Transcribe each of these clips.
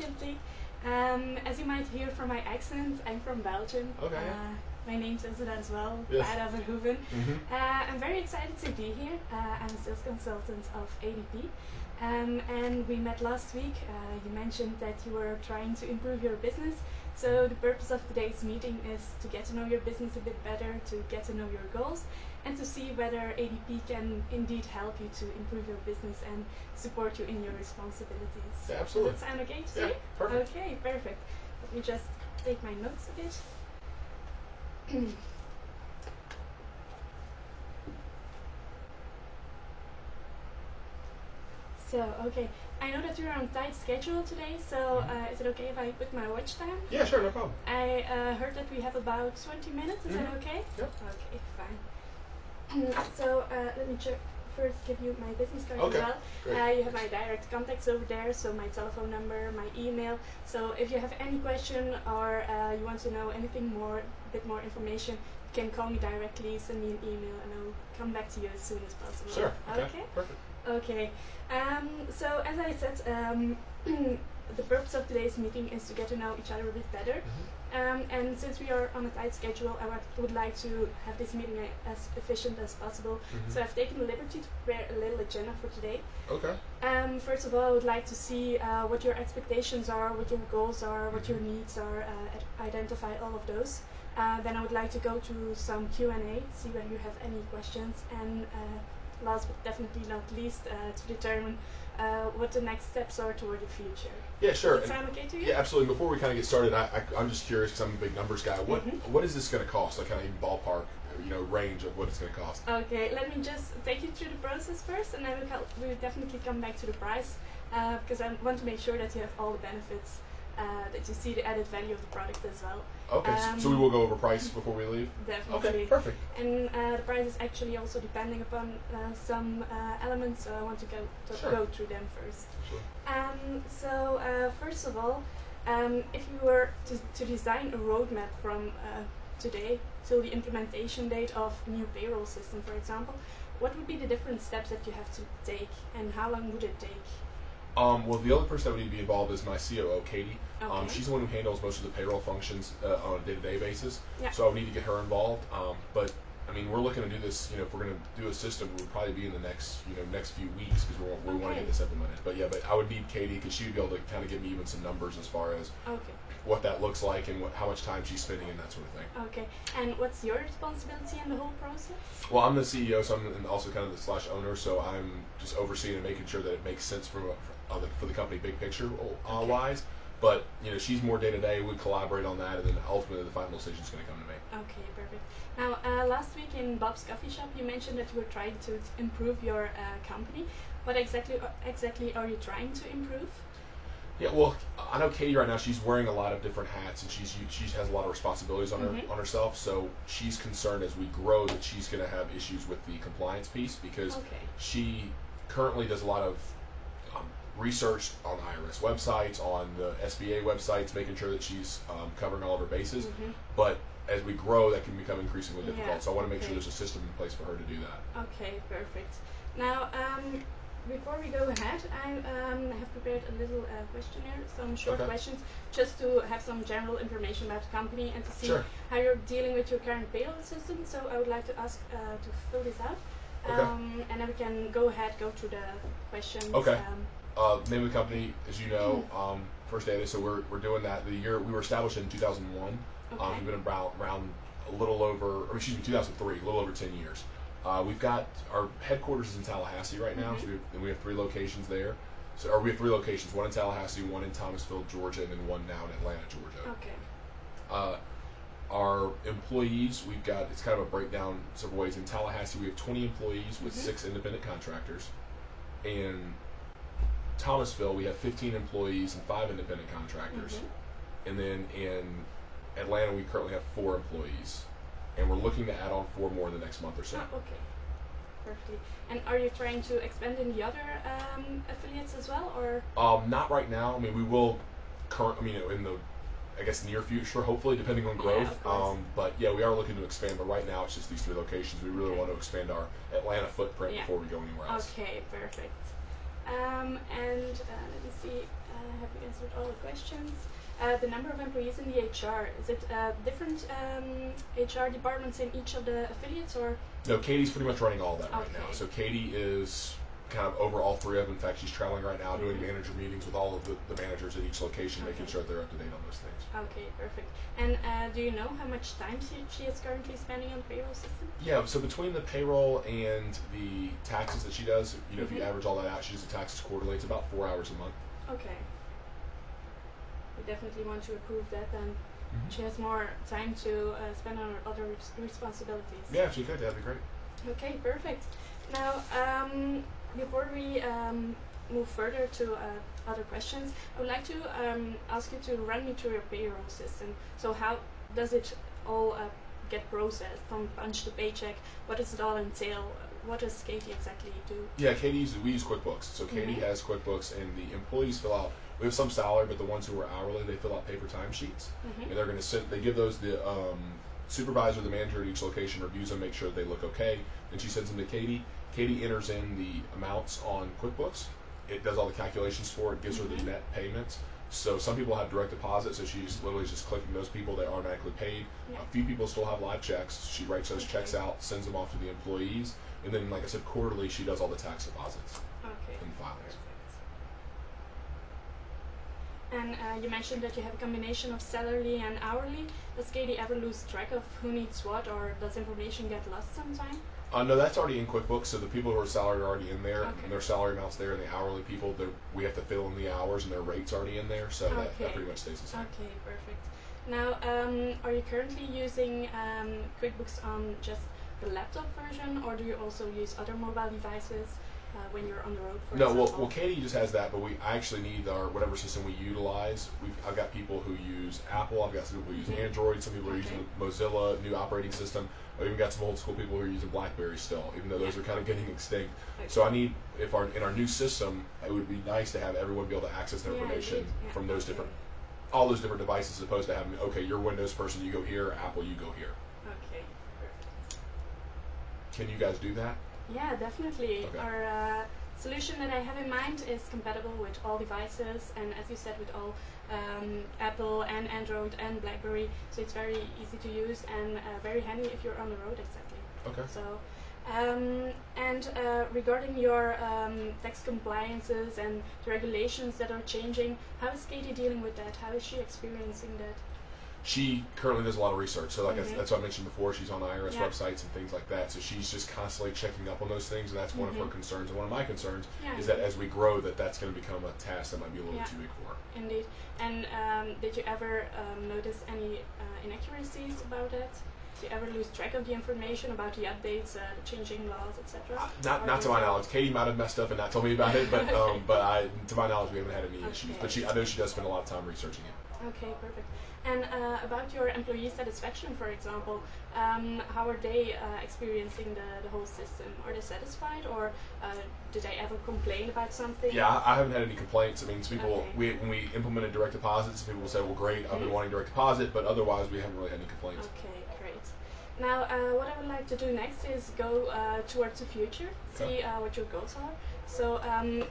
immediately. As you might hear from my accent, I'm from Belgium. Okay. Yeah. My name says it as well, Yes. Clara Verhoeven. Mm-hmm. I'm very excited to be here. I'm a sales consultant of ADP. And we met last week. You mentioned that you were trying to improve your business. So the purpose of today's meeting is to get to know your business a bit better, to get to know your goals, and to see whether ADP can indeed help you to improve your business and support you in your responsibilities. Yeah, absolutely. Does that sound okay to you? Yeah, perfect. Okay, perfect. Let me just take my notes a bit. So, okay, I know that you're on tight schedule today, so is it okay if I put my watch down? Yeah, sure, no problem. I heard that we have about 20 minutes, is that okay? Yep. Okay, fine. So, let me first give you my business card as well. Great. You have my direct contacts over there, so my telephone number, my email. So if you have any question or you want to know anything more, a bit more information, you can call me directly, send me an email, and I'll come back to you as soon as possible. Sure. Okay? Perfect. Okay. So as I said, the purpose of today's meeting is to get to know each other a bit better. And since we are on a tight schedule, I would like to have this meeting as efficient as possible. So I've taken the liberty to prepare a little agenda for today. Okay. First of all, I would like to see what your expectations are, what your goals are, what your needs are, identify all of those. Then I would like to go through some Q&A, see whether you have any questions, and last but definitely not least, to determine what the next steps are toward the future. Yeah, sure. Does that sound okay to you? Yeah, absolutely. Before we kind of get started, I'm just curious because I'm a big numbers guy. What is this going to cost? Like kind of even ballpark, range of what it's going to cost. Okay, let me just take you through the process first, and then we'll definitely come back to the price because I want to make sure that you have all the benefits, that you see the added value of the product as well. Okay, so we will go over price before we leave? Definitely. Okay, perfect. And the price is actually also depending upon some elements, so I want to go through them first. Sure. So first of all, if you were to design a roadmap from today till the implementation date of new payroll system, for example, what would be the different steps that you have to take, and how long would it take? Well, the other person that would need to be involved is my COO, Katie. Okay. She's the one who handles most of the payroll functions on a day-to-day basis. Yeah. So I would need to get her involved. But I mean, we're looking to do this. If we're going to do a system, it would probably be in the next few weeks because we want to get this implemented. But yeah, I would need Katie because she would be able to kind of give me even some numbers as far as what that looks like and how much time she's spending and that sort of thing. Okay. And what's your responsibility in the whole process? Well, I'm the CEO, so I'm also kind of the /owner. So I'm just overseeing and making sure that it makes sense for the company big picture wise. But she's more day to day. We collaborate on that, and then ultimately the final decision is going to come to me. Okay, perfect. Now, last week in Bob's Coffee Shop, you mentioned that you were trying to improve your company. What exactly are you trying to improve? Yeah, well, I know Katie right now. She's wearing a lot of different hats, and she has a lot of responsibilities on herself. So she's concerned as we grow that she's going to have issues with the compliance piece because she currently does a lot of research on IRS websites, on the SBA websites, making sure that she's covering all of her bases. But as we grow, that can become increasingly difficult. So I want to make sure there's a system in place for her to do that. Okay, perfect. Now, before we go ahead, I have prepared a little questionnaire, some short questions, just to have some general information about the company and to see how you're dealing with your current payroll system. So I would like to ask to fill this out, and then we can go through the questions. Okay. Name of the company, as you know, First Data. So we're doing that. We were established in 2001. We've been around a little over, 2003, a little over 10 years. We've got our headquarters is in Tallahassee right now, so we have 3 locations there. So, we have 3 locations: one in Tallahassee, one in Thomasville, Georgia, and then one now in Atlanta, Georgia. Okay. Our employees, it's kind of a breakdown several ways. In Tallahassee, we have 20 employees with 6 independent contractors. In Thomasville, we have 15 employees and 5 independent contractors. And then in Atlanta, we currently have 4 employees. And we're looking to add on 4 more in the next month or so. Oh, okay. Perfectly. And are you trying to expand in the other affiliates as well, or? Not right now. I mean, we will in the, I guess, near future, hopefully, depending on growth. But yeah, we are looking to expand. But right now, it's just these 3 locations. We really want to expand our Atlanta footprint before we go anywhere else. Okay, perfect. And let me see. have you answered all the questions? The number of employees in the HR, is it different HR departments in each of the affiliates, or? No, Katie's pretty much running all that right Okay. now. So Katie is kind of over all three of them. In fact, she's traveling right now doing manager meetings with all of the managers at each location, making sure they're up to date on those things. Okay, perfect. And do you know how much time she is currently spending on the payroll system? Yeah, so between the payroll and the taxes that she does, you know, if you average all that out, she does the taxes quarterly. It's about 4 hours a month. Okay. We definitely want to improve that, and she has more time to spend on her other responsibilities. Yeah, if she could, that'd be great. Okay, perfect. Now, before we move further to other questions, I would like to ask you to run me through your payroll system. So how does it all get processed from punch to paycheck? What does it all entail? What does Katie exactly do? Yeah, we use QuickBooks. So Katie has QuickBooks, and the employees fill out. We have some salary, but the ones who are hourly, they fill out paper timesheets, and they're going to send. They give those the supervisor, the manager at each location reviews them, make sure they look okay. Then she sends them to Katie. Katie enters in the amounts on QuickBooks. It does all the calculations for it, gives her the net payments. So some people have direct deposit, so she's literally just clicking those people, they're automatically paid. A few people still have live checks. She writes those checks out, sends them off to the employees, and then, like I said, quarterly she does all the tax deposits and filings. And you mentioned that you have a combination of salary and hourly. Does Katie ever lose track of who needs what, or does information get lost sometime? No, that's already in QuickBooks, so the people who are salaried are already in there, and their salary amounts there, and the hourly people, we have to fill in the hours, and their rates already in there, so that pretty much stays the same. Okay, perfect. Now, are you currently using QuickBooks on just the laptop version, or do you also use other mobile devices when you're on the road, for example? Well, Katie just has that, but I actually need whatever system we utilize. I've got people who use Apple, I've got some people who use Android, some people are using Mozilla, new operating system. I've even got some old school people who are using BlackBerry still, even though those are kind of getting extinct. So I need, in our new system, it would be nice to have everyone be able to access their information from those all those different devices, as opposed to having, okay, you're Windows person, you go here, Apple, you go here. Okay, perfect. Can you guys do that? Yeah, definitely. Okay. Our solution that I have in mind is compatible with all devices, and as you said, with all Apple and Android and BlackBerry, so it's very easy to use and very handy if you're on the road, exactly. Okay. So, regarding your tax compliances and the regulations that are changing, how is Katie dealing with that? How is she experiencing that? She currently does a lot of research, so that's what I mentioned before. She's on the IRS websites and things like that, so she's just constantly checking up on those things, and that's one of her concerns. And one of my concerns is that as we grow, that's going to become a task that might be a little too big for her. Indeed. And did you ever notice any inaccuracies about it? Did you ever lose track of the information about the updates, the changing laws, etc.? Not to my knowledge. Katie might have messed up and not told me about it, but to my knowledge, we haven't had any issues. But I know she does spend a lot of time researching it. Okay, perfect. And about your employee satisfaction, for example, how are they experiencing the whole system? Are they satisfied, or did they ever complain about something? Yeah, I haven't had any complaints. I mean, people, when we implemented direct deposits, people will say, well, great, I've been wanting direct deposit, but otherwise we haven't really had any complaints. Okay, great. Now, what I would like to do next is go towards the future, see what your goals are. So,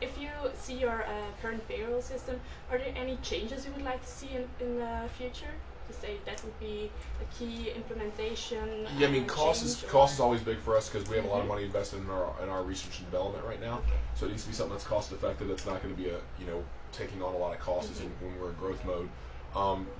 if you see your current payroll system, are there any changes you would like to see in the future? To say that would be a key implementation. Yeah, I mean, cost is always big for us because we have a lot of money invested in our research and development right now. So it needs to be something that's cost effective. That's not going to be taking on a lot of costs when we're in growth mode.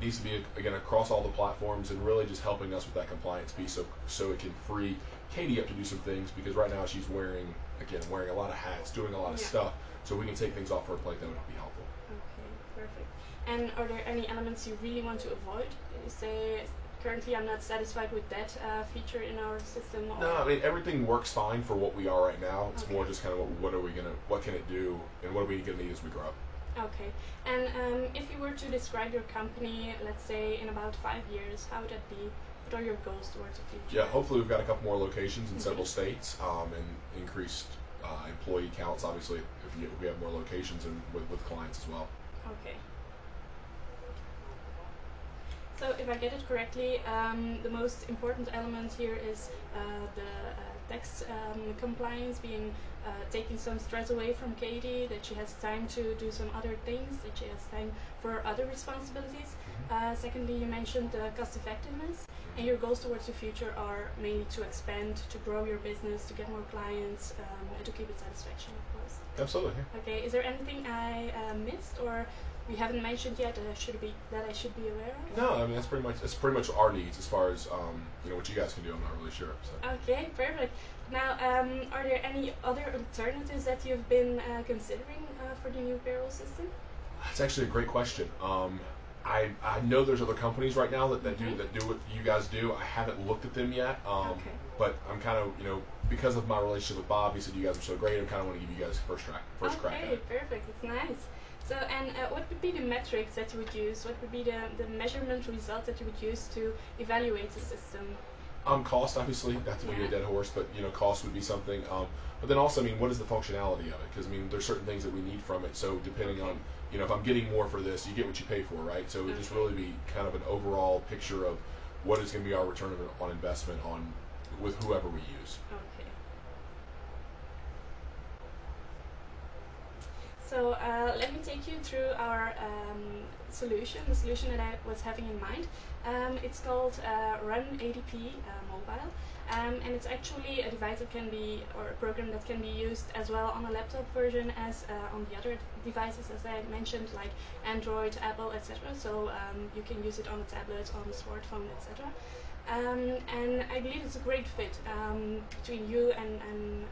Needs to be again across all the platforms and really just helping us with that compliance piece, so it can free Katie up to do some things, because right now she's wearing a lot of hats, doing a lot of stuff. So we can take things off her plate, that would be helpful. Okay, perfect. And are there any elements you really want to avoid? You say currently I'm not satisfied with that feature in our system. Or no, I mean everything works fine for what we are right now. It's more just kind of what can it do, and what are we going to need as we grow. Okay, and if you were to describe your company, let's say in about 5 years, how would that be? What are your goals towards the future? Yeah, hopefully we've got a couple more locations in several states, and increased employee counts, obviously, if we have more locations and with clients as well. Okay. So if I get it correctly, the most important element here is the tax compliance, being taking some stress away from Katie, that she has time to do some other things, that she has time for other responsibilities. Secondly, you mentioned cost effectiveness, and your goals towards the future are mainly to expand, to grow your business, to get more clients, and to keep it satisfaction, of course. Absolutely. Yeah. Okay, is there anything I missed or we haven't mentioned yet that I should be aware of? No, I mean that's pretty much our needs as far as what you guys can do. I'm not really sure. So. Okay, perfect. Now, are there any other alternatives that you've been considering for the new payroll system? That's actually a great question. I know there's other companies right now that do what you guys do. I haven't looked at them yet. But I'm kind of because of my relationship with Bob, he said you guys are so great. I kind of want to give you guys first crack at it. Okay, perfect. It's nice. So, and what would be the metrics that you would use? What would be the measurement results that you would use to evaluate the system? Cost, obviously, not to be a dead horse, but cost would be something. But then also, what is the functionality of it? Because there's certain things that we need from it. So depending on, if I'm getting more for this, you get what you pay for, right? So it would just really be kind of an overall picture of what is going to be our return on investment with whoever we use. Okay. So let me take you through our solution, the solution that I was having in mind. It's called Run ADP Mobile, and it's actually a device that can be, or a program that can be used as well on a laptop version as on the other devices, as I mentioned, like Android, Apple, etc. So you can use it on a tablet, on a smartphone, etc. And I believe it's a great fit between you and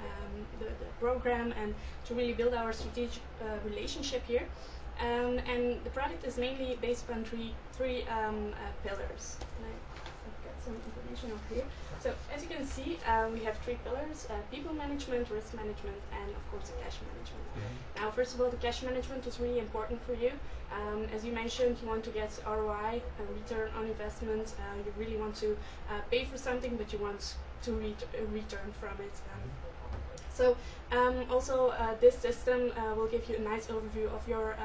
the program, and to really build our strategic relationship here. And the product is mainly based on three pillars. I've got some information up here. So as you can see, we have three pillars: people management, risk management, and of course the cash management. Now, first of all, the cash management is really important for you. As you mentioned, you want to get ROI, a return on investment. You really want to pay for something, but you want to return from it. So also this system will give you a nice overview of your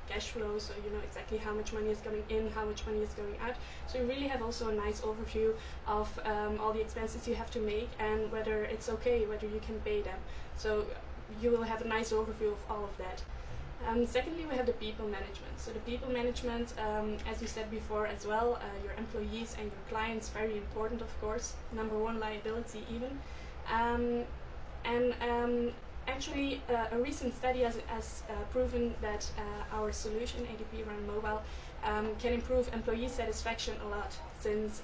cash flow, so you know exactly how much money is coming in, how much money is going out. So you really have also a nice overview of all the expenses you have to make and whether it's okay, whether you can pay them. So you will have a nice overview of all of that. Secondly, we have the people management. So the people management, as you said before as well, your employees and your clients, very important, of course, number one liability even. Actually, a recent study has proven that our solution, ADP Run Mobile, can improve employee satisfaction a lot, since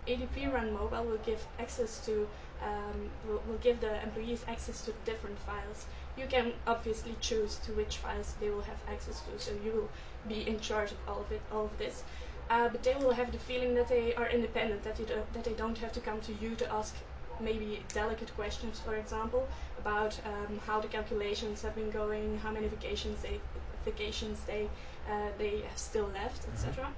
ADP Run Mobile will give access to will give the employees access to different files. You can obviously choose to which files they will have access to, so you will be in charge of all of this. But they will have the feeling that they are independent, that they don't have to come to you to ask maybe delicate questions, for example, about how the calculations have been going, how many vacations they have still left, etc.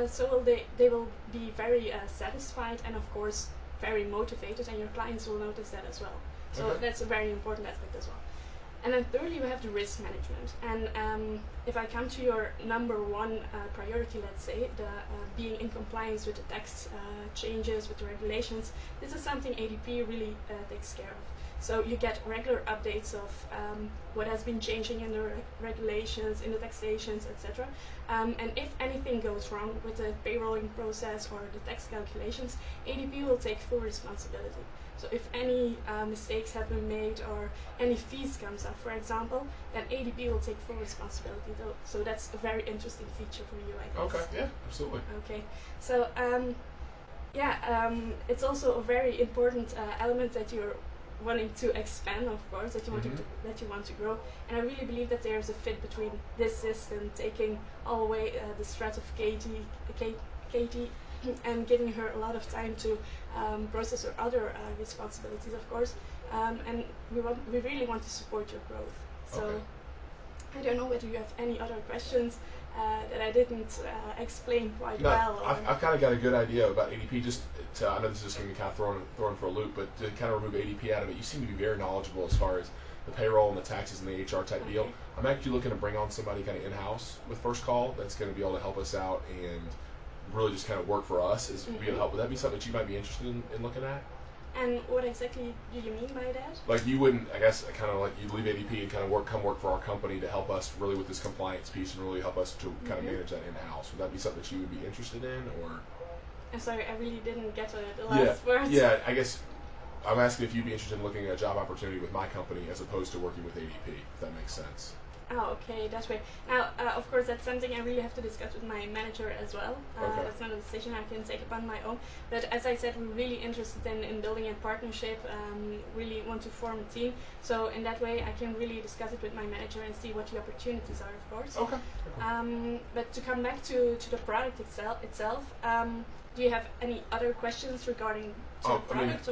So they will be very satisfied and, of course, very motivated, and your clients will notice that as well. So that's a very important aspect as well. And then thirdly, we have the risk management. And if I come to your number one priority, let's say, the being in compliance with the tax changes, with the regulations, this is something ADP really takes care of. So you get regular updates of what has been changing in the regulations, in the taxations, etc. And if anything goes wrong with the payrolling process or the tax calculations, ADP will take full responsibility. So if any mistakes have been made or any fees comes up, for example, then ADP will take full responsibility. So that's a very interesting feature for you, I guess. Okay, yeah, absolutely. Okay, so it's also a very important element that you're wanting to expand, of course, that you want to grow. And I really believe that there's a fit between this system taking all the way the stress of Katie and giving her a lot of time to process her other responsibilities, of course. And we really want to support your growth. So I don't know whether you have any other questions that I didn't explain quite well. I've kind of got a good idea about ADP. I know this is going to be kind of thrown for a loop, but to kind of remove ADP out of it, you seem to be very knowledgeable as far as the payroll and the taxes and the HR type deal. I'm actually looking to bring on somebody kind of in-house with First Call that's going to be able to help us out and really just kind of work for us, is be able to help. Would that be something that you might be interested in looking at? And what exactly do you mean by that? Like you wouldn't, I guess, kind of like you'd leave ADP and kind of come work for our company to help us really with this compliance piece and really help us to kind of manage that in-house. Would that be something that you would be interested in, or? I'm sorry, I really didn't get the last words. Yeah, I guess I'm asking if you'd be interested in looking at a job opportunity with my company as opposed to working with ADP, if that makes sense. Oh, okay, that's great. Now, of course, that's something I really have to discuss with my manager as well. Okay. That's not a decision I can take upon my own. But as I said, we're really interested in building a partnership, really want to form a team. So in that way, I can really discuss it with my manager and see what the opportunities are, of course. Okay. But to come back to the product itself, do you have any other questions regarding the product?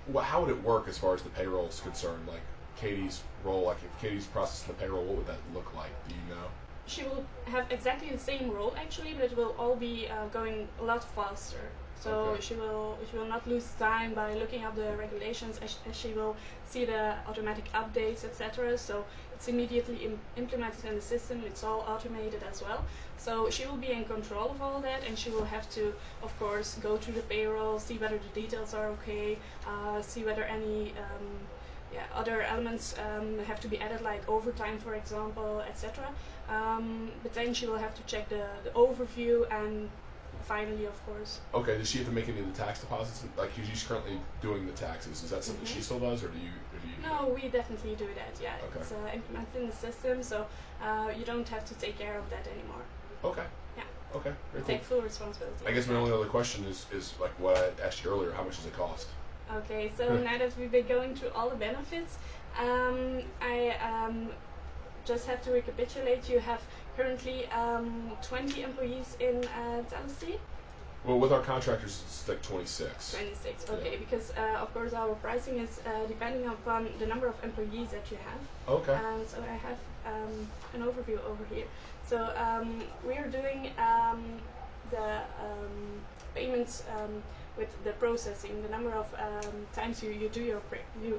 Well, how would it work as far as the payroll is concerned? Like, Katie's role, like if Katie's processing the payroll, what would that look like? Do you know? She will have exactly the same role actually, but it will all be going a lot faster. So she will not lose time by looking up the regulations, as she will see the automatic updates, etc. So it's immediately implemented in the system. It's all automated as well. So she will be in control of all that, and she will have to, of course, go through the payroll, see whether the details are okay, see whether any other elements have to be added, like overtime, for example, etc. But then she will have to check the overview and finally, of course. Okay, does she have to make any of the tax deposits? Like, she's currently doing the taxes. Is that something she still does, or do you? No, we definitely do that. Yeah, okay. It's implemented in the system, so you don't have to take care of that anymore. Okay. Yeah. Okay. Very Take full responsibility. I guess my only other question is like what I asked you earlier. How much does it cost? Okay, so now that we've been going through all the benefits, I just have to recapitulate. You have currently 20 employees in Tennessee. Well, with our contractors, it's like 26. 26, okay, because of course our pricing is depending upon the number of employees that you have. Okay. So I have an overview over here. So we are doing the payments with the processing, the number of times you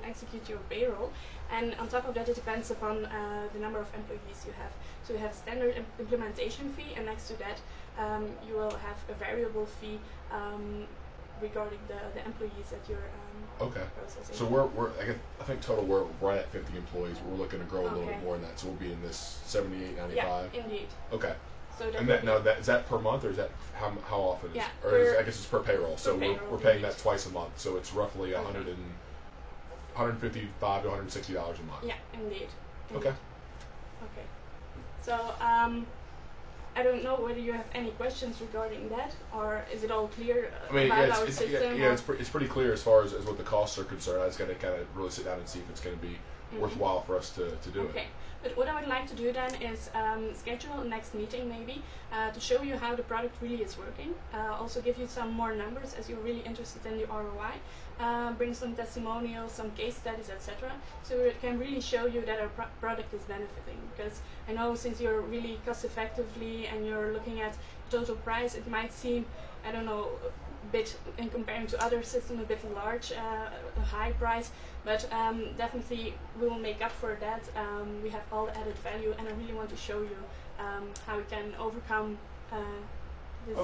execute your payroll, and on top of that it depends upon the number of employees you have. So you have standard implementation fee, and next to that you will have a variable fee regarding the employees that you're processing. So I think total we're right at 50 employees. We're looking to grow a little bit more than that, so we'll be in this 78.95. Yeah, indeed. Okay. So is that per month, or is that how often? Yeah, I guess it's per payroll. So we're paying that twice a month. So it's roughly $155 to $160 a month. Yeah, indeed. Okay. Okay. So I don't know whether you have any questions regarding that, or is it all clear about our system? Yeah, it's pretty clear as far as what the costs are concerned. I just got to kind of really sit down and see if it's going to be worthwhile for us to do it. Okay. But what I would like to do then is schedule a next meeting maybe to show you how the product really is working. Also give you some more numbers as you're really interested in the ROI. Bring some testimonials, some case studies, etc. So it can really show you that our product is benefiting. Because I know since you're really cost effectively and you're looking at total price, it might seem, I don't know, a bit in comparing to other systems, a bit large, a high price. But definitely we will make up for that. We have all the added value, and I really want to show you how we can overcome this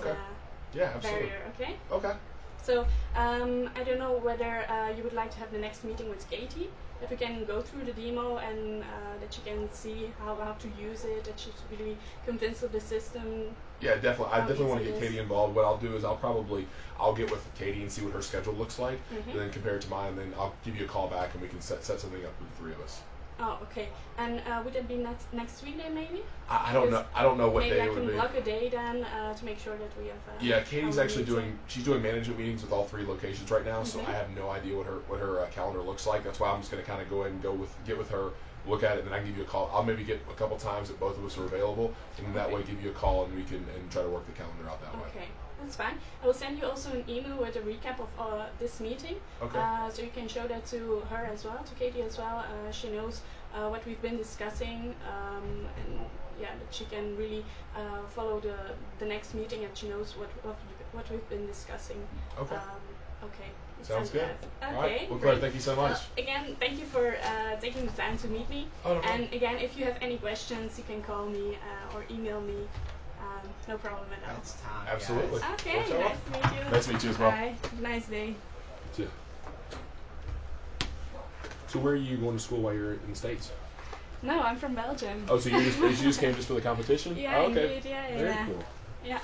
barrier. Okay? Okay. So I don't know whether you would like to have the next meeting with Katie, that we can go through the demo and that you can see how to use it, that she's really convinced of the system. Yeah, definitely. I definitely want to get Katie involved. What I'll do is I'll get with Katie and see what her schedule looks like, and then compare it to mine, and then I'll give you a call back and we can set something up with the three of us. Oh, okay. And would it be next week then, maybe? I don't know. I don't know what day it would be. Maybe I can block a day then to make sure that we have. Yeah, Katie's actually doing management meetings with all three locations right now, so I have no idea what her calendar looks like. That's why I'm just going to kind of go ahead and get with her, look at it, and then I can give you a call. I'll maybe get a couple times that both of us are available, and then that way give you a call and we can try to work the calendar out that way. Okay. That's fine. I will send you also an email with a recap of this meeting. Okay. So you can show that to her as well, to Katie as well. She knows what we've been discussing, and yeah, that she can really follow the next meeting, and she knows what we've been discussing. Okay. Okay. Sounds good. Okay. All right. Well, Clara, thank you so much. Again, thank you for taking the time to meet me. Oh, no problem. And again, if you have any questions, you can call me or email me. No problem at all. That's time. Absolutely. Okay, nice to meet you. Nice to meet you as well. Bye. Have a nice day. You too. So where are you going to school while you're in the States? No, I'm from Belgium. Oh, so you just came just for the competition? Yeah, oh, okay. indeed. Yeah, Very yeah. cool. Yeah.